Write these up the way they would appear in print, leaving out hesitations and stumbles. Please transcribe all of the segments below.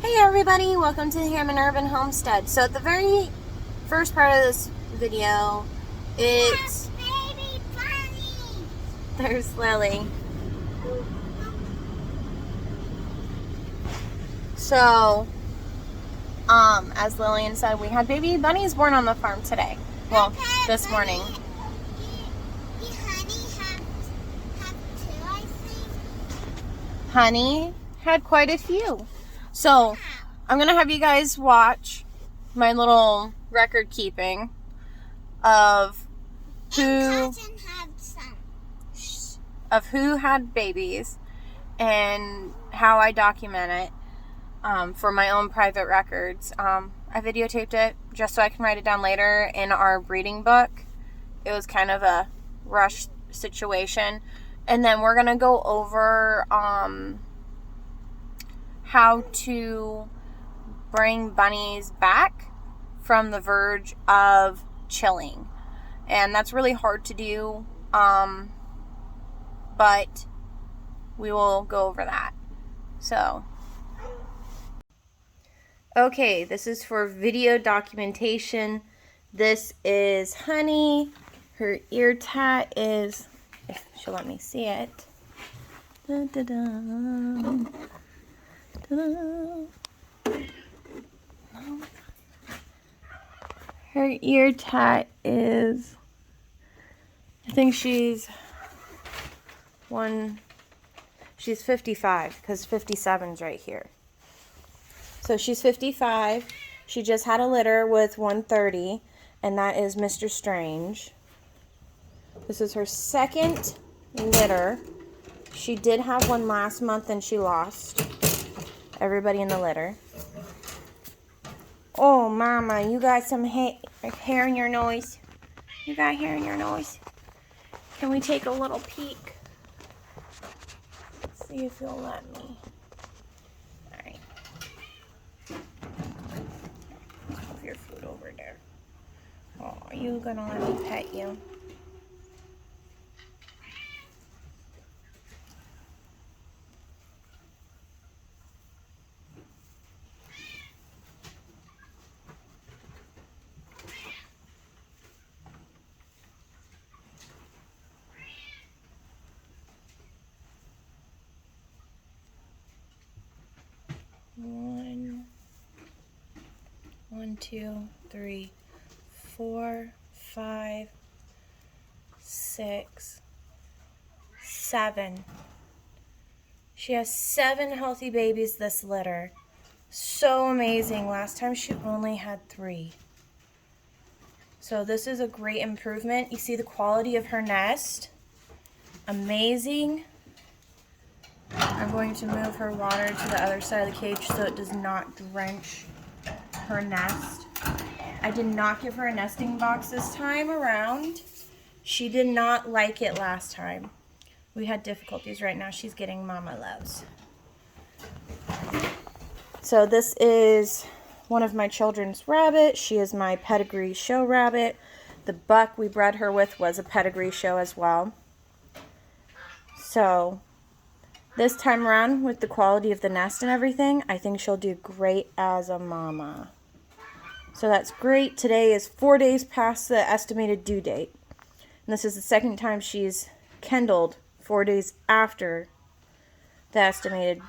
Hey everybody, welcome to the Hammond Urban Homestead. So at the very first part of this video, it's baby bunny. there's Lily. So, as Lillian said, we had baby bunnies born on the farm today. Well, this morning. Honey had quite a few. So, I'm going to have you guys watch my little record keeping of who had babies and how I document it for my own private records. I videotaped it just so I can write it down later in our breeding book. It was kind of a rush situation. And then we're going to go over how to bring bunnies back from the verge of chilling. And that's really hard to do, but we will go over that. So, okay, this is for video documentation. This is Honey. Her ear tat is, if she'll let me see it. Da, da, da. Her ear tat is, I think she's 55 because 57's right here. So she's 55. She just had a litter with 130, and that is Mr. Strange. This is her second litter. She did have one last month and she lost everybody in the litter. Oh, Mama, you got some hair in your nose. You got hair in your nose. Can we take a little peek? Let's see if you'll let me. Alright. Move your food over there. Oh, are you gonna let me pet you? One, 2, 3, 4, 5, 6, 7. She has 7 healthy babies this litter. So amazing. Last time she only had 3. So this is a great improvement. You see the quality of her nest. Amazing. I'm going to move her water to the other side of the cage so it does not drench her nest. I did not give her a nesting box this time around. She did not like it last time. We had difficulties. Right now she's getting mama loves. So this is one of my children's rabbits. She is my pedigree show rabbit. The buck we bred her with was a pedigree show as well. So this time around, with the quality of the nest and everything, I think she'll do great as a mama. So that's great. Today is 4 days past the estimated due date. And this is the second time she's kendalled 4 days after the estimated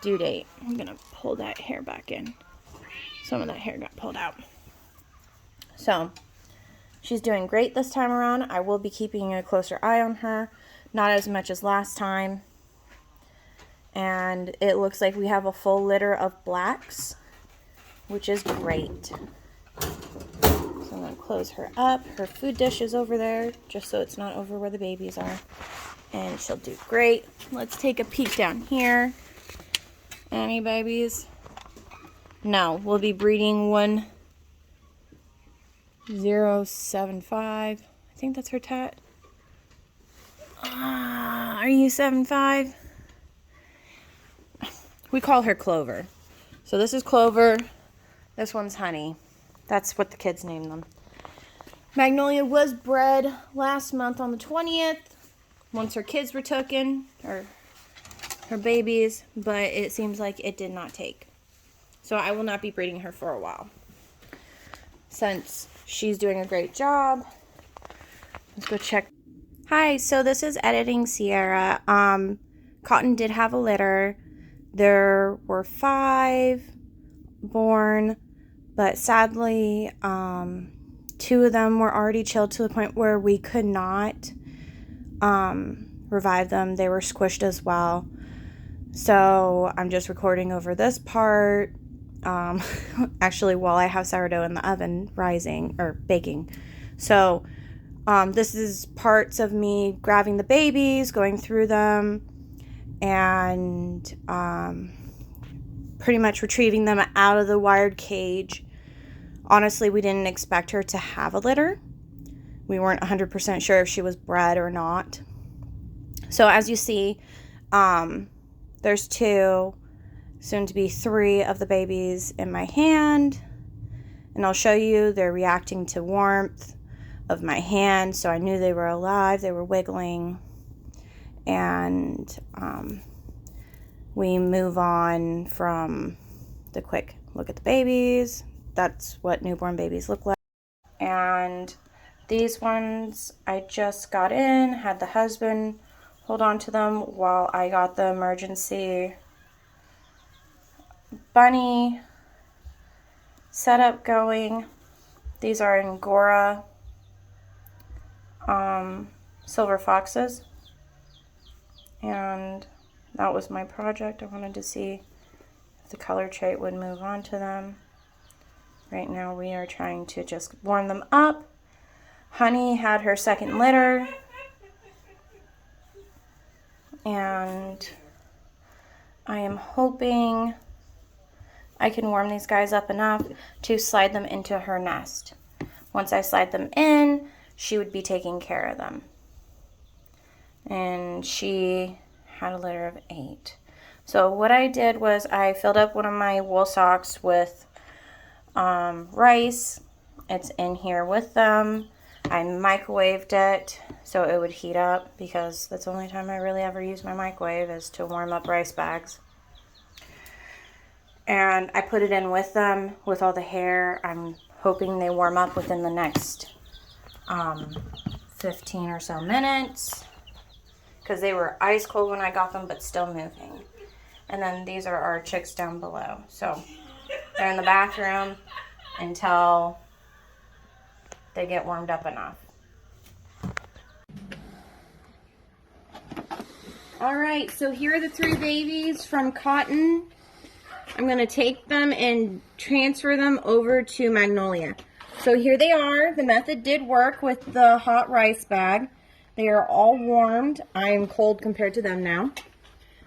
due date. I'm going to pull that hair back in. Some of that hair got pulled out. So, she's doing great this time around. I will be keeping a closer eye on her. Not as much as last time. And it looks like we have a full litter of blacks, which is great. So I'm going to close her up. Her food dish is over there, just so it's not over where the babies are. And she'll do great. Let's take a peek down here. Any babies? No, we'll be breeding 1075. I think that's her tat. Are you 7'5"? We call her Clover. So this is Clover. This one's Honey. That's what the kids named them. Magnolia was bred last month on the 20th. Once her kids were taken, or her babies, but it seems like it did not take. So I will not be breeding her for a while, since she's doing a great job. Let's go check. Hi, so this is editing Sierra. Cotton did have a litter. There were 5 born, but sadly, 2 of them were already chilled to the point where we could not revive them. They were squished as well. So I'm just recording over this part. Actually, while I have sourdough in the oven rising or baking. So this is parts of me grabbing the babies, going through them, and pretty much retrieving them out of the wired cage. Honestly, we didn't expect her to have a litter. We weren't 100% sure if she was bred or not. So as you see, there's 2, soon to be 3 of the babies in my hand. And I'll show you, they're reacting to warmth of my hand. So I knew they were alive, they were wiggling. And we move on from the quick look at the babies. That's what newborn babies look like. And these ones I just got in, had the husband hold on to them while I got the emergency bunny setup going. These are Angora silver foxes. And that was my project. I wanted to see if the color trait would move on to them. Right now we are trying to just warm them up. Honey had her second litter. And I am hoping I can warm these guys up enough to slide them into her nest. Once I slide them in, she would be taking care of them. And she had a litter of 8. So what I did was I filled up one of my wool socks with rice. It's in here with them. I microwaved it so it would heat up, because that's the only time I really ever use my microwave is to warm up rice bags. And I put it in with them with all the hair. I'm hoping they warm up within the next 15 or so minutes, because they were ice cold when I got them, but still moving. And then these are our chicks down below. So they're in the bathroom until they get warmed up enough. All right, so here are the 3 babies from Cotton. I'm gonna take them and transfer them over to Magnolia. So here they are. The method did work with the hot rice bag. They are all warmed. I'm cold compared to them now,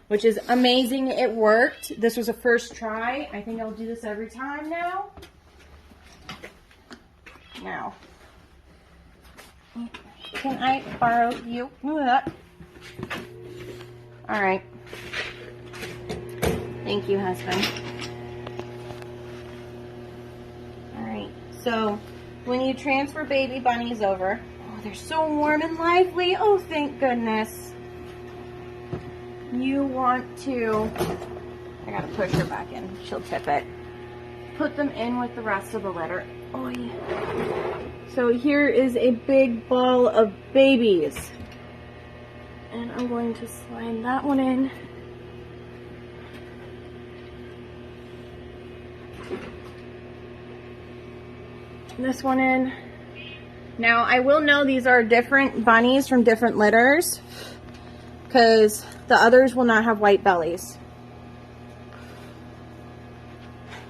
which is amazing. It worked. This was a first try. I think I'll do this every time now. Now, can I borrow you? All right. Thank you, husband. All right. So when you transfer baby bunnies over, oh, they're so warm and lively. Oh, thank goodness. You want to, I gotta push her back in. She'll tip it. Put them in with the rest of the litter. Oh, yeah. So here is a big ball of babies. And I'm going to slide that one in. This one in. Now I will know these are different bunnies from different litters, because the others will not have white bellies.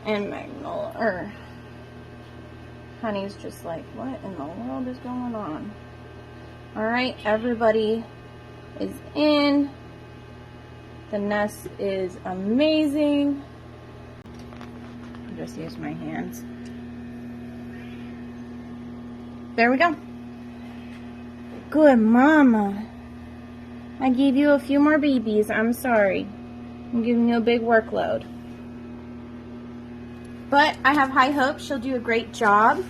And Magnolia, Honey's just like, what in the world is going on? Alright, everybody is in. The nest is amazing. I'll just use my hands. There we go. Good mama. I gave you a few more babies. I'm sorry. I'm giving you a big workload. But I have high hopes. She'll do a great job.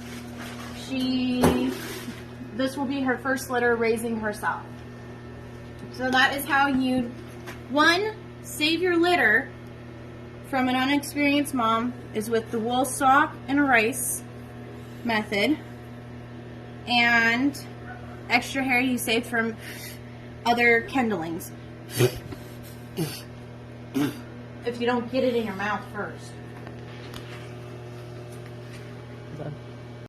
This will be her first litter raising herself. So that is how you, 1, save your litter from an unexperienced mom is with the wool sock and rice method, and extra hair you save from other kindlings. If you don't get it in your mouth first.